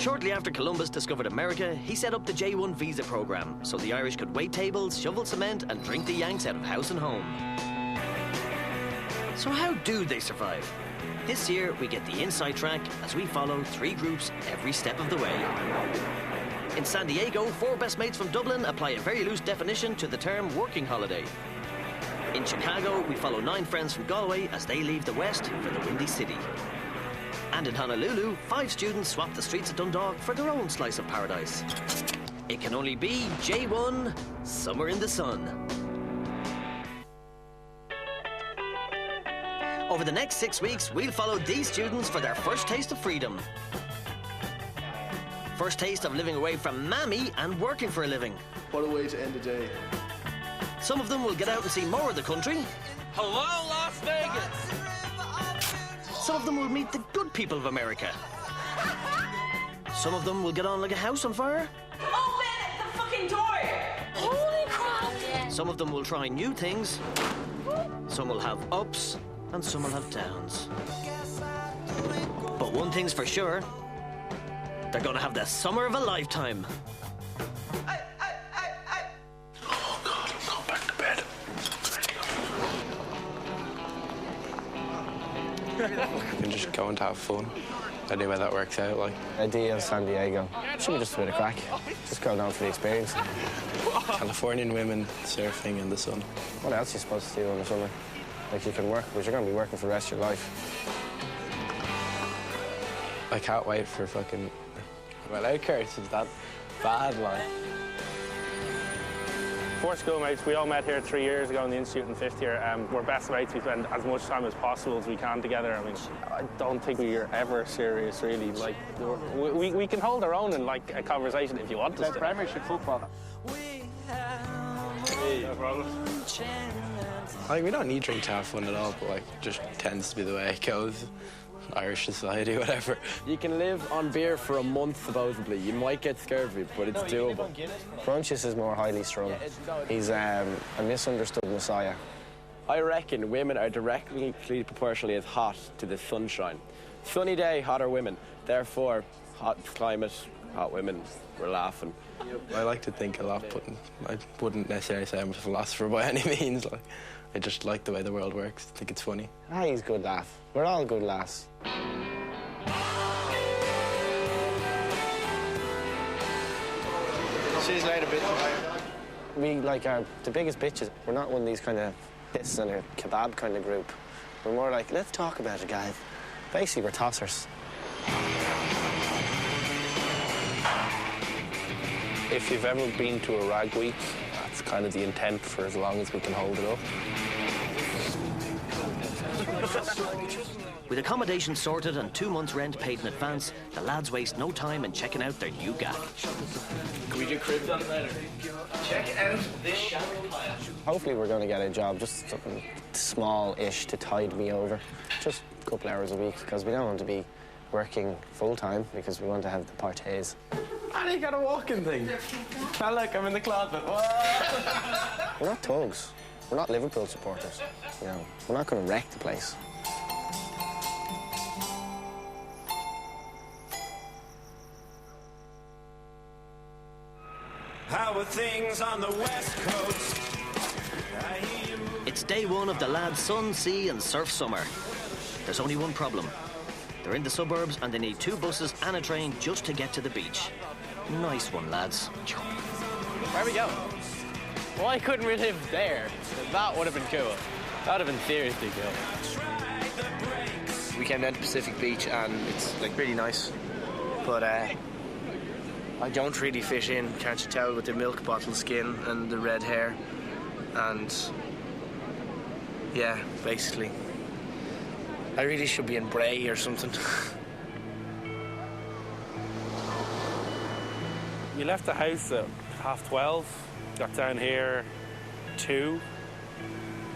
Shortly after Columbus discovered America, he set up the J1 visa program so the Irish could wait tables, shovel cement and drink the Yanks out of house and home. So how do they survive? This year we get the inside track as we follow 3 groups every step of the way. In San Diego, 4 best mates from Dublin apply a very loose definition to the term working holiday. In Chicago, we follow 9 friends from Galway as they leave the West for the Windy City. And in Honolulu, 5 students swap the streets of Dundalk for their own slice of paradise. It can only be J1, Summer in the Sun. Over the next 6 weeks, we'll follow these students for their first taste of freedom. First taste of living away from Mammy and working for a living. What a way to end the day. Some of them will get out and see more of the country. Hello, Las Vegas! Some of them will meet the good people of America. Some of them will get on like a house on fire. Open the fucking door! Holy crap! Some of them will try new things. Some will have ups and some will have downs. But one thing's for sure, they're gonna have the summer of a lifetime. Oh God, I'm going back to bed. You can just go and have fun. Anyway, that works out, like. Idea of San Diego. Should be just a bit of crack. Just go down for the experience. Californian women surfing in the sun. What else are you supposed to do in the summer? Like, you can work, but you're going to be working for the rest of your life. I can't wait for fucking... Well, out curse is that bad, like. 4 schoolmates, we all met here 3 years ago in the Institute in 5th year. We're best mates. We spend as much time as possible as we can together. I mean, I don't think we're ever serious, really. Like, we can hold our own in, like, a conversation if you want us to. Premiership football. Hey, no problem. Like, we don't need drink to have fun at all, but, like, just tends to be the way it goes. Irish society, whatever. You can live on beer for a month, supposedly. You might get scurvy, but it's doable. Brunches is more highly strung. He's a misunderstood messiah. I reckon women are directly proportionally as hot to the sunshine. Sunny day, hotter women. Therefore, hot climate, hot women. We're laughing. I like to think a lot, but I wouldn't necessarily say I'm a philosopher by any means. Like, I just like the way the world works. I think it's funny. Ah, he's a good laugh. We're all good laughs. See you later, bitch. We, like, are the biggest bitches. We're not one of these kind of piss and a kebab kind of group. We're more like, let's talk about it, guys. Basically, we're tossers. If you've ever been to a rag week, that's kind of the intent for as long as we can hold it up. With accommodation sorted and 2 months' rent paid in advance, the lads waste no time in checking out their new gaff. Can we do crib done later? Check out this shadow pile. Hopefully we're going to get a job, just something small-ish to tide me over. Just a couple hours a week, because we don't want to be working full-time, because we want to have the parties. And you got a walking thing. Oh, look, I'm in the closet. We're not thugs. We're not Liverpool supporters. You know, we're not going to wreck the place. How are things on the West Coast? It's day 1 of the lads' sun, sea and surf summer. There's only one problem. They're in the suburbs and they need 2 buses and a train just to get to the beach. Nice one, lads. Where we go? Why couldn't we live there? That would have been cool. That would have been seriously cool. We came down to Pacific Beach and it's, like, really nice. But, I don't really fit in, can't you tell, with the milk bottle skin and the red hair. And, yeah, basically. I really should be in Bray or something. You left the house at 12:30, got down here 2.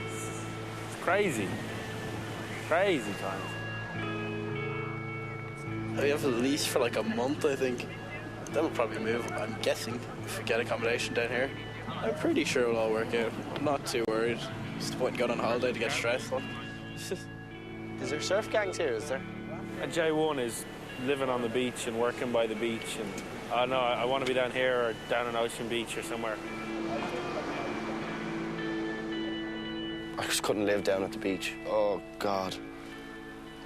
It's crazy. Crazy times. We have a lease for like a month, I think. Then we'll probably move, I'm guessing, if we get accommodation down here. I'm pretty sure it'll all work out. I'm not too worried. Just the point in going on holiday to get stressed. Is there surf gangs here, is there? And J1 is living on the beach and working by the beach, and oh no, I want to be down here or down on Ocean Beach or somewhere. I just couldn't live down at the beach. Oh, God.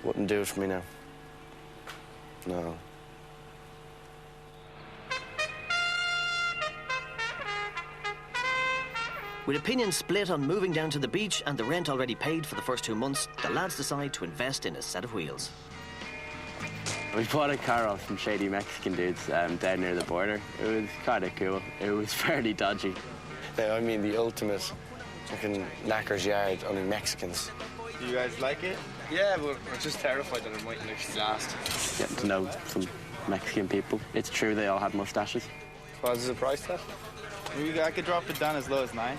Wouldn't do it for me now. No. With opinions split on moving down to the beach and the rent already paid for the first 2 months, the lads decide to invest in a set of wheels. We bought a car off some shady Mexican dudes down near the border. It was kind of cool. It was fairly dodgy. Now, I mean, the ultimate fucking knacker's yard, only Mexicans. Do you guys like it? Yeah, but we're just terrified that it mightn't actually last. Getting to know some Mexican people. It's true they all had mustaches. What is the price tag? I could drop it down as low as 9.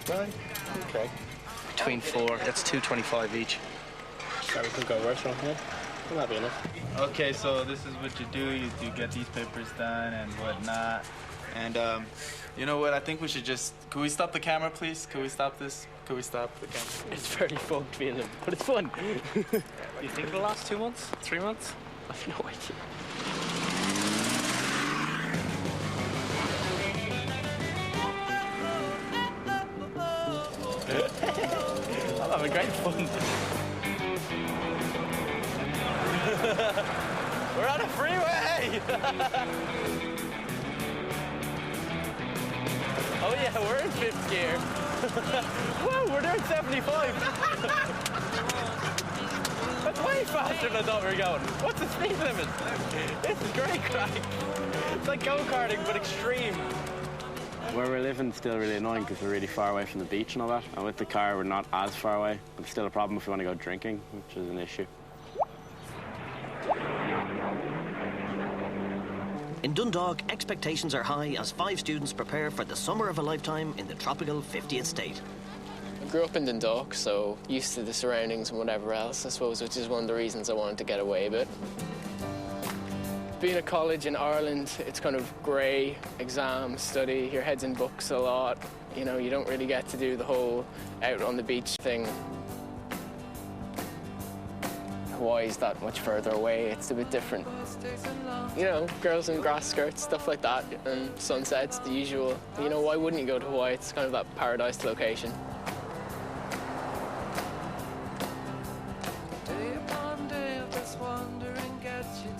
9? Okay. Between 4, that's $2.25 each. So we could go worse from here. Will that be enough? Okay, so this is what you do. You get these papers done and whatnot. And you know what? I think we should just... Could we stop the camera, please? Could we stop this? Could we stop the camera? It's very fucked feeling, but it's fun. You think it'll last 2 months? 3 months? I've no idea. I'm having great fun. We're on a freeway! Oh yeah, we're in 5th gear. Whoa, we're doing 75. That's way faster than I thought we were going. What's the speed limit? This is great crack. It's like go-karting, but extreme. Where we're living is still really annoying because we're really far away from the beach and all that. And with the car, we're not as far away, but it's still a problem if we want to go drinking, which is an issue. In Dundalk, expectations are high as 5 students prepare for the summer of a lifetime in the tropical 50th state. I grew up in Dundalk, so used to the surroundings and whatever else, I suppose, which is one of the reasons I wanted to get away a bit. Being at college in Ireland, it's kind of grey, exam, study, your head's in books a lot. You know, you don't really get to do the whole out on the beach thing. Hawaii's that much further away, it's a bit different. You know, girls in grass skirts, stuff like that, and sunsets, the usual. You know, why wouldn't you go to Hawaii? It's kind of that paradise location.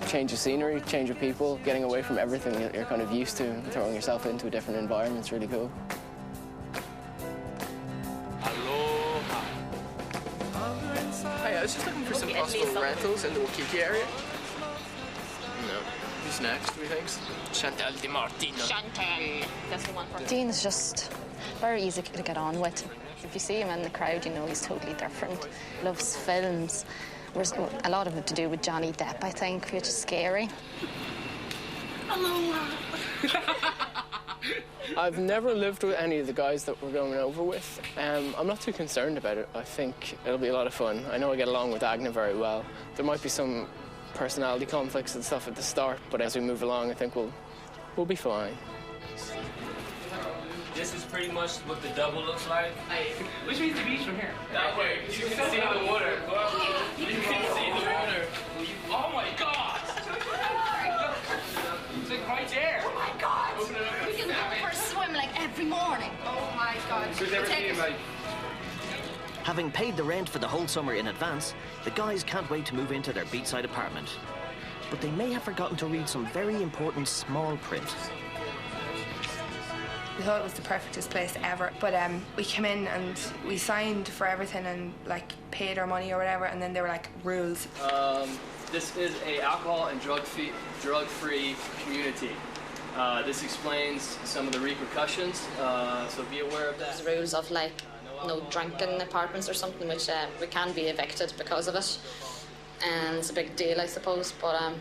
Change of scenery, change of people, getting away from everything that you're kind of used to, and throwing yourself into a different environment is really cool. Aloha. Hey, I was just looking for some possible rentals in the Waikiki area. No. Who's next, we think? Chantal Di Martino. Chantal. That's the one for Dean's just very easy to get on with. If you see him in the crowd, you know he's totally different. Loves films. A lot of it to do with Johnny Depp, I think, which is scary. I've never lived with any of the guys that we're going over with. I'm not too concerned about it. I think it'll be a lot of fun. I know I get along with Agna very well. There might be some personality conflicts and stuff at the start, but as we move along, I think we'll be fine. This is pretty much what the double looks like. Which means the beach from here? That way. You can see the water. You can see the water. Oh my God! It's like right there. Oh my God! We can go for a swim like every morning. Oh my God! Who's ever seen like? Having paid the rent for the whole summer in advance, the guys can't wait to move into their beachside apartment. But they may have forgotten to read some very important small print. We thought it was the perfectest place ever, but we came in and we signed for everything and like paid our money or whatever, and then there were like rules. This is a alcohol and drug-free community. This explains some of the repercussions, so be aware of that. There's rules of like no drinking apartments or something, which we can be evicted because of it, and it's a big deal, I suppose. But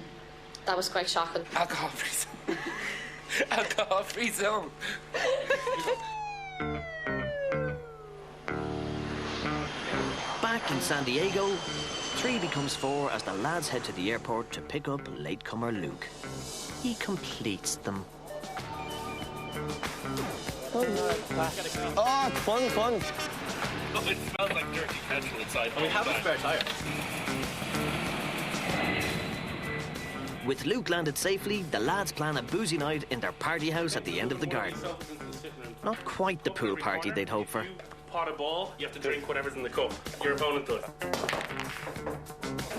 that was quite shocking. Alcohol-free zone. Alcohol-free zone. Back in San Diego, 3 becomes 4 as the lads head to the airport to pick up latecomer Luke. He completes them. Oh, fun. Oh, it smells like dirty petrol inside. We have a spare tire. With Luke landed safely, the lads plan a boozy night in their party house at the end of the garden. Not quite the pool party they'd hoped for. Pot a ball, you have to drink whatever's in the cup. Your opponent does.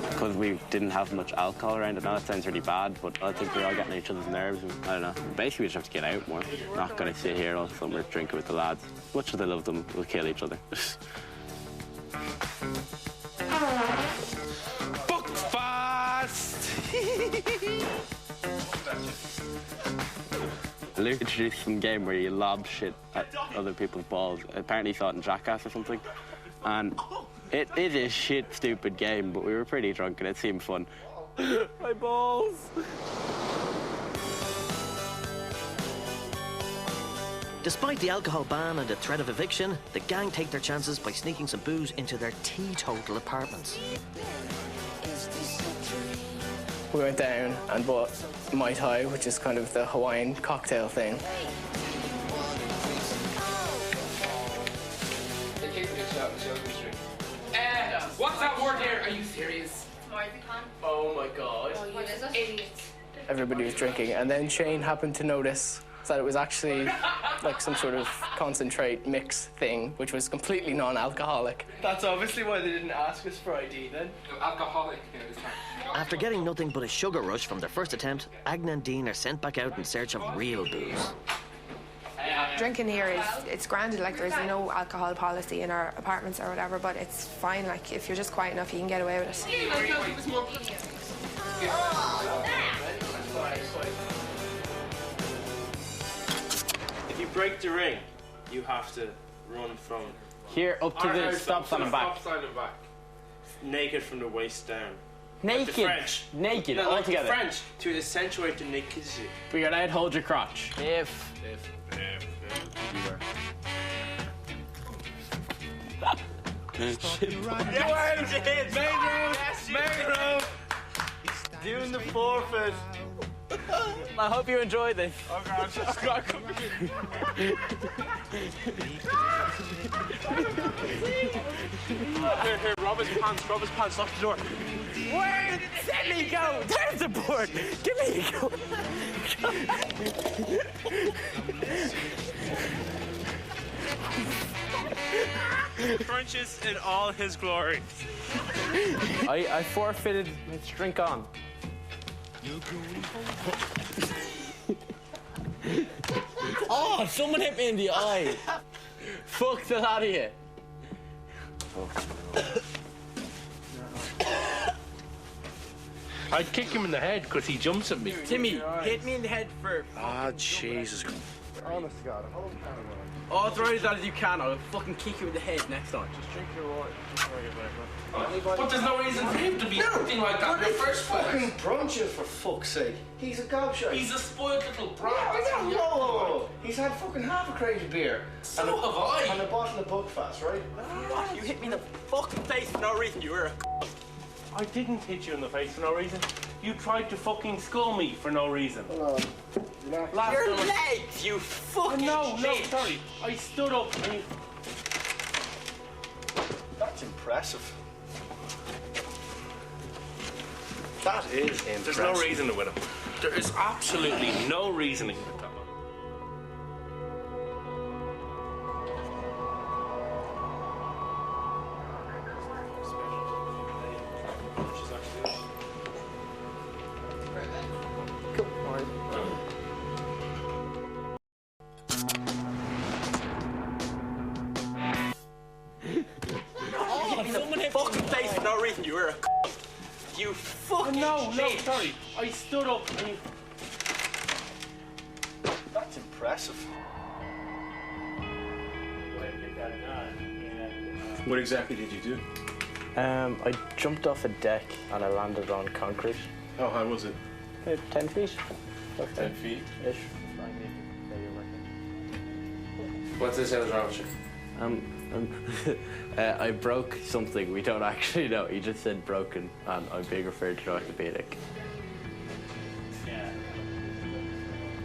Because we didn't have much alcohol around it now, it sounds really bad, but I think we're all getting each other's nerves. And, I don't know. Basically, we just have to get out more. Not going to sit here all summer drinking with the lads. Much as I love them, we'll kill each other. Buckfast! Luke introduced some game where you lob shit at other people's balls. Apparently he saw it in Jackass or something. And it is a shit, stupid game, but we were pretty drunk and it seemed fun. My balls! Despite the alcohol ban and the threat of eviction, the gang take their chances by sneaking some booze into their teetotal apartments. We went down and bought Mai Tai, which is kind of the Hawaiian cocktail thing. What's that word here? Are you serious? Oh my god. What is it? Idiots. Everybody was drinking, and then Shane happened to notice that it was actually like some sort of concentrate mix thing, which was completely non-alcoholic. That's obviously why they didn't ask us for ID then. Alcoholic. After getting nothing but a sugar rush from their first attempt, Agnes and Dean are sent back out in search of real booze. Drinking here it's granted, like there's no alcohol policy in our apartments or whatever, but it's fine, like if you're just quiet enough you can get away with it. If you break the ring, you have to run from here up to the stop sign and back. Naked from the waist down. Naked? Like the French. Naked, no, all like together. The French, to accentuate the nakedity. But you're allowed to hold your crotch. If. Main road! Doing the forfeit. I hope you enjoyed this. Oh God, Here, rob his pants, lock the door. Where did me go? There's the board. Give me a go. Crunches in all his glory. I forfeited. Let's drink on. Oh, someone hit me in the eye. Fuck the lot of you. I'd kick him in the head because he jumps at me. Timmy, hit me in the head for. Ah, Jesus. Honest to God, hold Oh, throw it as hard as you can. I'll fucking kick you in the head next time. Just drink your water. But there's no reason for him to be acting like that in the first place. Fucking brunches, for fuck's sake. He's a gobshite. He's a spoiled little brat. No. He's had fucking half a crate of beer. So have I. And a bottle of Buckfast, right? What? You hit me in the fucking face for no reason. You were a. I didn't hit you in the face for no reason. You tried to fucking skull me for no reason. Your legs, you fucking No, bitch. sorry. I stood up and you... That's impressive. That is impressive. There's no reasoning with him. There is absolutely no reasoning with that man. You were a you fucking No, sorry. I stood up and you... That's impressive. What exactly did you do? I jumped off a deck and I landed on concrete. How high was it? About 10 feet. 10 feet? Ish. What's this that was wrong with you? I broke something. We don't actually know. He just said broken, and I'm being referred to an orthopedic.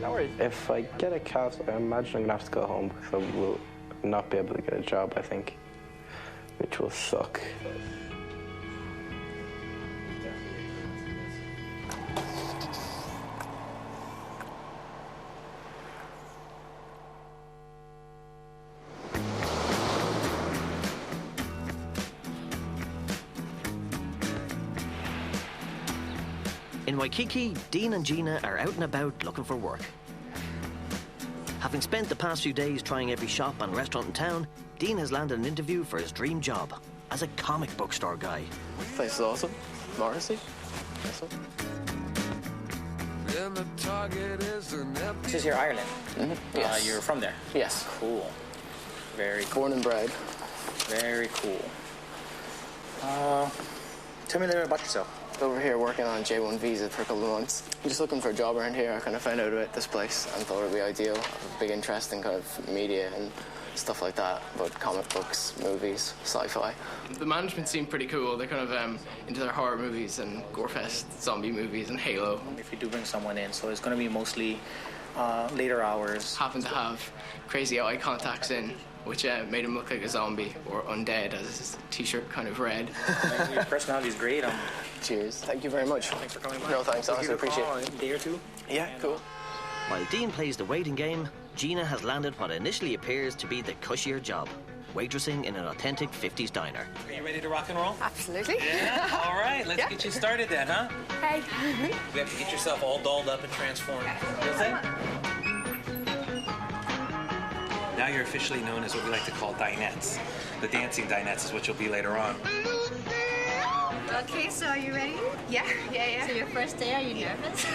No worries. If I get a cast, I imagine I'm gonna have to go home because I will not be able to get a job, I think, which will suck. In Waikiki, Dean and Gina are out and about looking for work. Having spent the past few days trying every shop and restaurant in town, Dean has landed an interview for his dream job as a comic book store guy. This place is awesome. Morrissey. Awesome. This is your Ireland? Mm-hmm. Yes. You're from there? Yes. Cool. Very cool. Born and bred. Very cool. Tell me a little bit about yourself. Over here working on a J1 visa for a couple of months. I'm just looking for a job around here. I kind of found out about this place and thought it would be ideal. I have a big interest in kind of media and stuff like that, about comic books, movies, sci-fi. The management seemed pretty cool. They're kind of into their horror movies and gorefest zombie movies and Halo. If you do bring someone in, so it's going to be mostly later hours. Happened to have crazy eye contacts in, which made him look like a zombie or undead, as his t-shirt kind of read. Your personality is great. Cheers. Thank you very much. Thanks for coming by. No, thanks. Honestly, appreciate it. A day or two? Yeah, cool. While Dean plays the waiting game, Gina has landed what initially appears to be the cushier job, waitressing in an authentic 50s diner. Are you ready to rock and roll? Absolutely. Yeah? All right, let's get you started then, huh? Hey. We have to get yourself all dolled up and transformed. Now you're officially known as what we like to call dinettes. The dancing dinettes is what you'll be later on. Okay, so are you ready? Yeah. So your first day, are you nervous?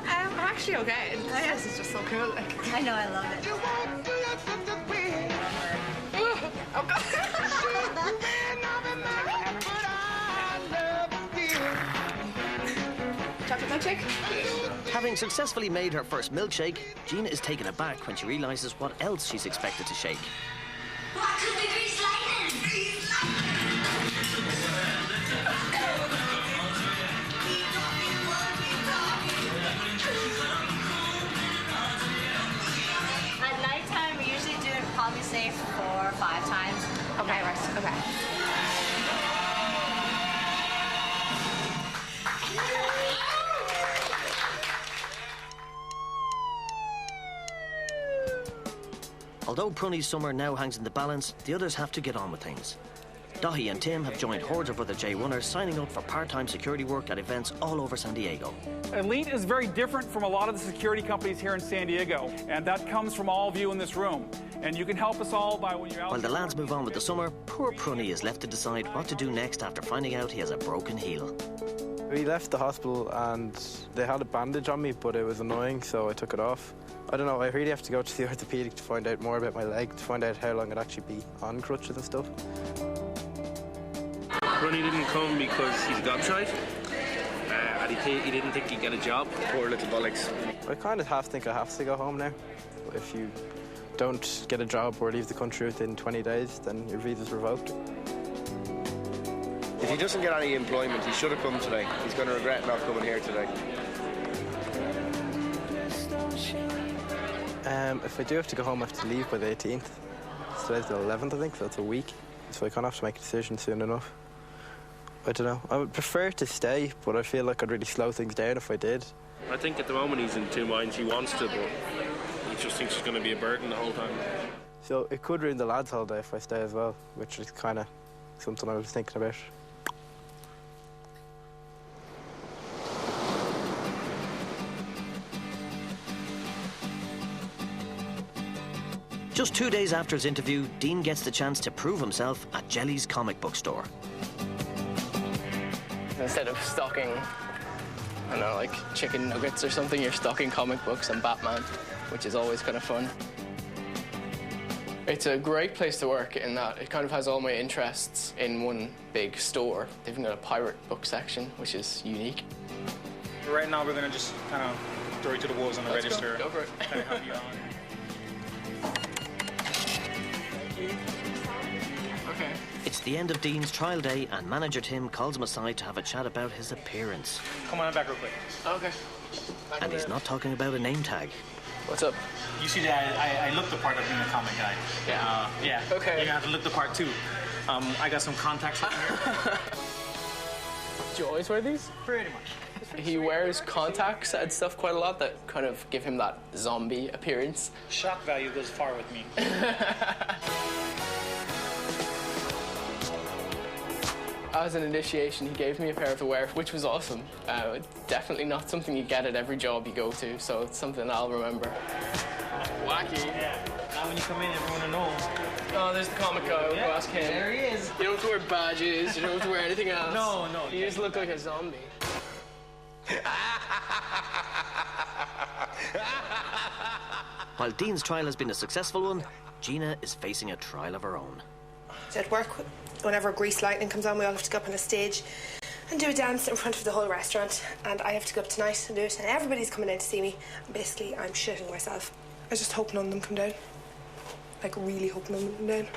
I'm actually okay. This is just so cool. Like. I know, I love it. Oh, God. Chocolate milkshake? Having successfully made her first milkshake, Gina is taken aback when she realizes what else she's expected to shake. What could be grease lightning? At nighttime, we usually do it probably say 4 or 5 times. Okay, right. Okay. Although Prunny's summer now hangs in the balance, the others have to get on with things. Dahi and Tim have joined hordes of other J1ers signing up for part-time security work at events all over San Diego. Elite is very different from a lot of the security companies here in San Diego, and that comes from all of you in this room. And you can help us all by when you're out. While the lads move on with the summer, poor Prunny is left to decide what to do next after finding out he has a broken heel. We left the hospital and they had a bandage on me, but it was annoying, so I took it off. I don't know, I really have to go to the orthopedic to find out more about my leg, to find out how long I'd actually be on crutches and stuff. Ronnie didn't come because he's gobshite, and he didn't think he'd get a job. Poor little bollocks. I kind of think I have to go home now. If you don't get a job or leave the country within 20 days, then your visa's revoked. If he doesn't get any employment, he should have come today. He's going to regret not coming here today. If I do have to go home, I have to leave by the 18th. Today's the 11th, I think, so it's a week. So I kind of have to make a decision soon enough. I don't know. I would prefer to stay, but I feel like I'd really slow things down if I did. I think at the moment he's in two minds. He wants to, but he just thinks it's going to be a burden the whole time. So it could ruin the lads' holiday if I stay as well, which is kind of something I was thinking about. Just 2 days after his interview, Dean gets the chance to prove himself at Jelly's comic book store. Instead of stocking, I don't know, like chicken nuggets or something, you're stocking comic books and Batman, which is always kind of fun. It's a great place to work in that it kind of has all my interests in one big store. They've even got a pirate book section, which is unique. Right now, we're going to just kind of throw you to the wolves on the register. Go for it. Kind of help you on. Okay. It's the end of Dean's trial day, and manager Tim calls him aside to have a chat about his appearance. Come on back real quick. Okay. And he's not talking about a name tag. What's up? You see that I look the part of being a comic guy. Yeah. Yeah. Okay. You're gonna have to look the part too. I got some contacts in here. Do you always wear these? Pretty much. He wears contacts and stuff quite a lot that kind of give him that zombie appearance. Shock value goes far with me. As an initiation, he gave me a pair to wear, which was awesome. Definitely not something you get at every job you go to, so it's something I'll remember. Wacky. Yeah. Now when you come in, everyone will know. Oh, there's the comic guy. We'll go ask him. There he is. You don't have to wear badges. You don't have to wear anything else. No. You just look like a zombie. While Dean's trial has been a successful one, Gina is facing a trial of her own. At work, whenever Grease Lightning comes on, we all have to go up on a stage and do a dance in front of the whole restaurant. And I have to go up tonight and do it, and everybody's coming in to see me. And basically, I'm shitting myself. I just hope none of them come down. Like, really hope none of them come down.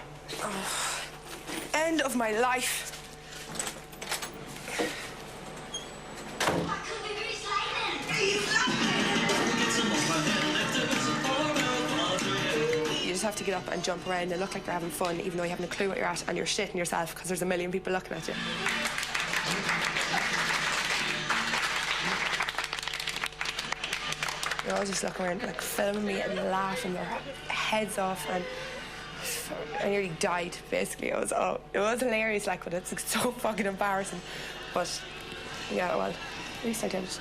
Oh. End of my life. You just have to get up and jump around and look like you're having fun, even though you haven't a clue what you're at, and you're shitting yourself because there's a million people looking at you. They're all just looking around, like, filming me and laughing their heads off, and I nearly died, basically. It was hilarious, like, but it's so fucking embarrassing. But, yeah, well, at least I did it.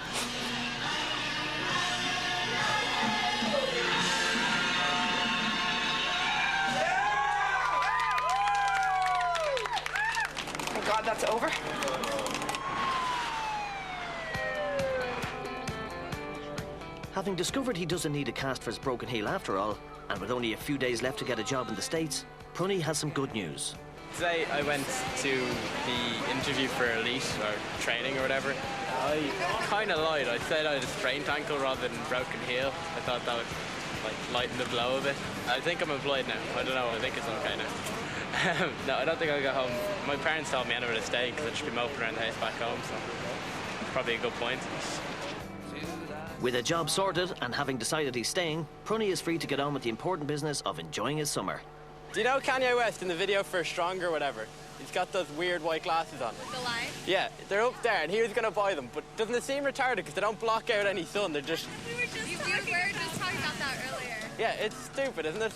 Thank God that's over. Having discovered he doesn't need a cast for his broken heel after all, and with only a few days left to get a job in the States, Prunny has some good news. Today I went to the interview for Elite, or training or whatever. I kind of lied. I said I had a sprained ankle rather than broken heel. I thought that would lighten the blow a bit. I think I'm employed now. I don't know. I think it's okay now. No, I don't think I'll go home. My parents told me anywhere to stay because I'd just be moping around the house back home, so probably a good point. With a job sorted and having decided he's staying, Prunny is free to get on with the important business of enjoying his summer. Do you know Kanye West in the video for Stronger or whatever? He's got those weird white glasses on. The light? Yeah, they're up there and he was going to buy them, but doesn't it seem retarded because they don't block out any sun, they're just... We were just talking about that earlier. Yeah, it's stupid, isn't it?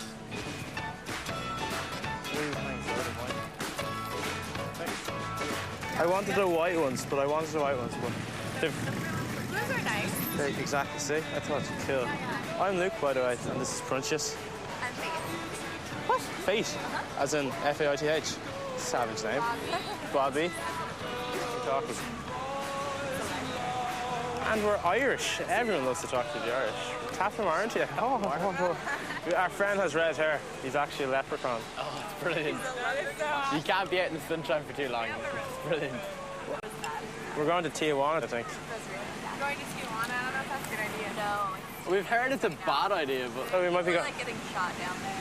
I wanted the white ones, but they're... Those are nice. They're exactly, see? I thought it was cool. I'm Luke, by the way, and this is Pruntius. I'm Faith. What? Fate? As in F-A-I-T-H? Savage name. Bobby. Talking. And we're Irish. Everyone loves to talk to the Irish. Half them, aren't you? Oh. Our friend has red hair. He's actually a leprechaun. Oh, it's brilliant. You can't be out in the sunshine for too long. It's brilliant. We're going to Tijuana, I think. Going to Tijuana? I don't know if that's a good idea. No. We've heard it's a bad idea, but... we might be like getting shot down there.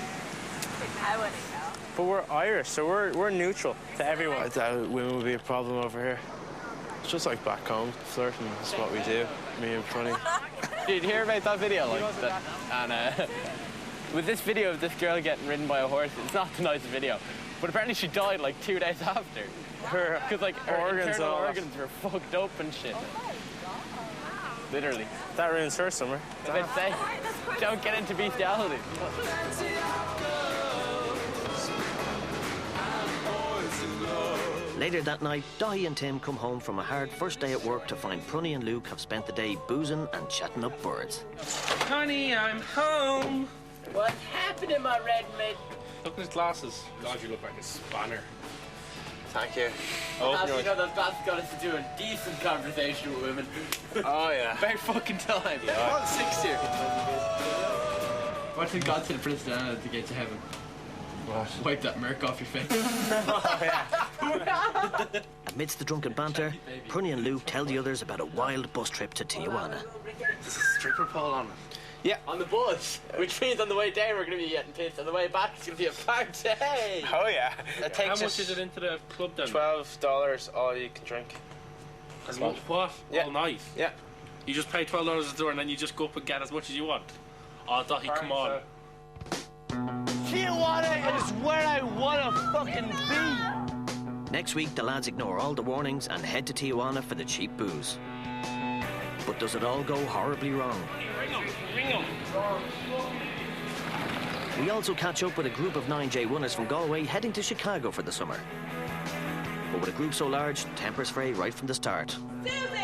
I wouldn't know. But we're Irish, so we're neutral to everyone. I doubt women would be a problem over here. It's just like back home. Flirting is what we do. Me and Prunny. Did you hear about that video? Like that? And with this video of this girl getting ridden by a horse, it's not the nicest video. But apparently she died like 2 days after. Because like her internal organs were fucked up and shit. Literally. That ruins her summer. I'd say, don't get into bestiality. Later that night, Dahi and Tim come home from a hard first day at work to find Prunny and Luke have spent the day boozing and chatting up birds. Honey, I'm home. What happened to my red mid? Look at his glasses. God, you look like a spanner. Thank you. You know that's got us to do a decent conversation with women. Oh, yeah. About fucking time. Yeah. On 6 here. What's in God to the Prince Diana to get to heaven? What? Wipe that murk off your face. Oh, yeah. Amidst the drunken banter, Prunny and Luke tell the others about a wild bus trip to Tijuana. There's a stripper pole on it. Yeah. On the bus, which means on the way down we're going to be getting pissed. On the way back it's going to be a party. Oh, yeah. How much is it into the club then? $12 all you can drink. And what? Yeah. All night? Yeah. You just pay $12 at the door and then you just go up and get as much as you want? Oh, Dahi, come on. Tijuana is where I want to fucking be. Next week, the lads ignore all the warnings and head to Tijuana for the cheap booze. But does it all go horribly wrong? Ring him. We also catch up with a group of 9J1ers from Galway heading to Chicago for the summer. But with a group so large, tempers fray right from the start. Susie!